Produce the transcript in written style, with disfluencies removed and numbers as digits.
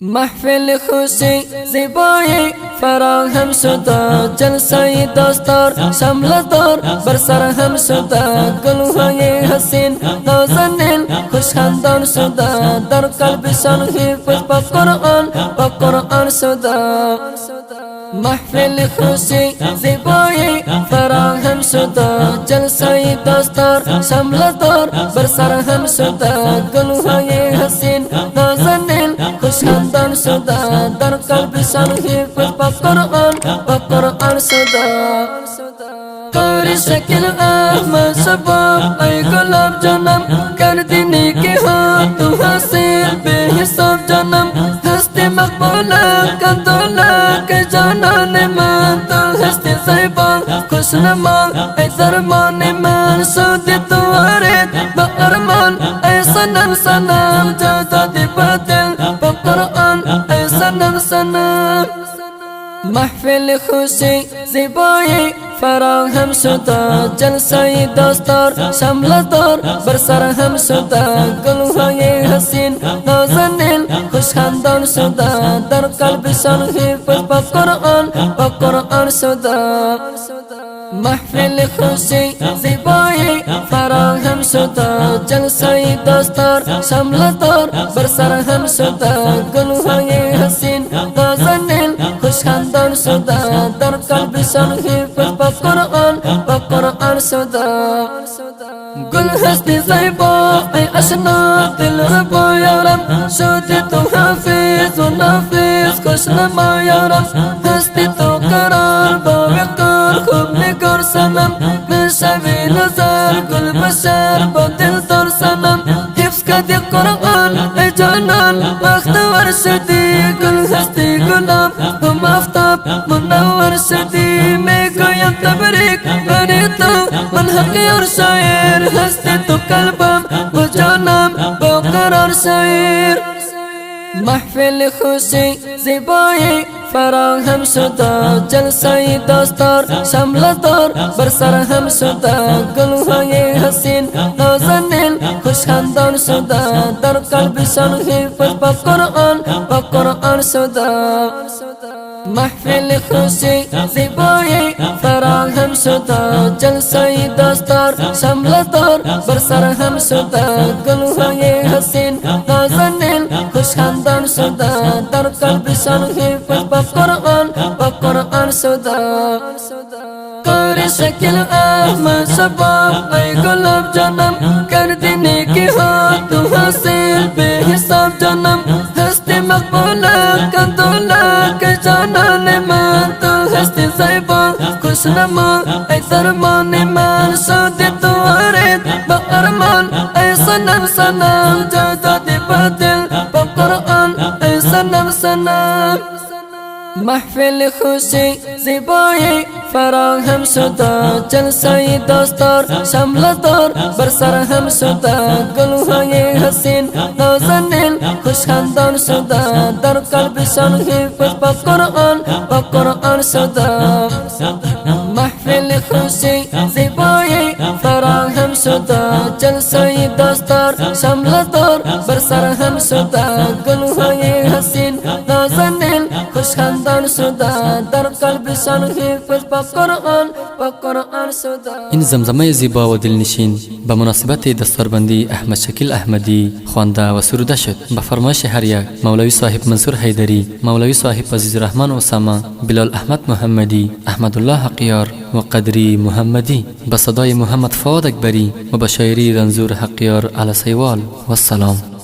محفل خوشی زیبایی فراهم شده، جلسه دستار شملدار بر سر هم شده، گلهای حسین نازنین خوشخندان شده، در قلبشان حفظ با قرآن شده. محفل خوشی زیبایی فراهم شده، جلسه دستار شملدار بر سر هم شده، گلهای حسین نازنین خوشخندان شده، در قلبشان حفظ با قرآن شده. قاری شکل احمد شباب ای گلاب جانم، کردی نیکی ها تو حاصل به حساب جانم، هستی مقبوله کندوله که جانان من، تو هستی زیبا خوشنما ای درمان من، شدی تو وارد با ارمان ای صنم جا دادی با دل با قرآن ای صنم. محفل خوشی زیبایی فراهم شده، جلسه دستار شملدار بر سر هم شده، گلهای حسین نازنین خوشخندان شده، در قلبشان حفظ با قرآن شده. محفل خوشی زیبایی فراهم شده، جلسه دستار شملدار بر سر هم شده، گلهای حسین نازنین خوشخندان شده، در قلبشان حفظ با قرآن شده. گل هستی زیبا ای اشنا دل ربا یارم، شدی تو حافظ و نافذ خوشنما یارم، هستی تو قرار با وقار خوب نگار سنم، میشوی نظر گل بشر با دل دار سنم، حفظ کردی قرآن ای جانان وقت ور شدی، گل هستی گلاب هم آفتاب منور شدی، میگویم تبریک بری تو من حقیر شاعر، هستی تو قلبم و جانم با قرار شاعر. محفل خوشی زیبایی فراهم شده، جلسه دستار شملدار بر سر هم شده، گلهای حسین نازنین خوشخندان شده، در قلبشان حفظ با قرآن شده. محفل خوشی زیبایی فراهم شده، جلسه دستار شملدار بر سر هم شده، گلهای حسین نازنین خوشخندان شده، در قلبشان حفظ با قرآن شده. قاری شکل احمد شباب ای گلاب جانم، کردی نیکی ها تو حاصل به حساب جانم، هستی مقبوله کندوله که جانان من، تو هستی زیبا خوشنما ای درمان من، شدی تو وارد با ارمان ای صنم جا دادی با دل با قرآن ای صنم. محفل خوشی زیبایی فراهم شده، جلسه دستار شملدار بر سر هم شده، گلهای حسین نازنین خوشخندان شده، در قلبشان حفظ با قرآن شده. محفل خوشی زیبایی فراهم شده، جلسه دستار شملدار بر سر هم شده، گلهای حسین نازنین خوشخندان شده، در قلبشان حفظ با قرآن شده. این زمزمه زیبا و دلنشین به مناسبت دستاربندی احمد شکیل احمدی خوانده و سروده شد. به فرمایش هر یک مولوی صاحب منصور حیدری، مولوی صاحب عزیز الرحمن اسامه، بلال احمد محمدی، احمد الله حقیار و قدری محمدی، به صدای محمد فؤاد اکبری و به شاعری رنزور حقیار علی سیوال. و السلام.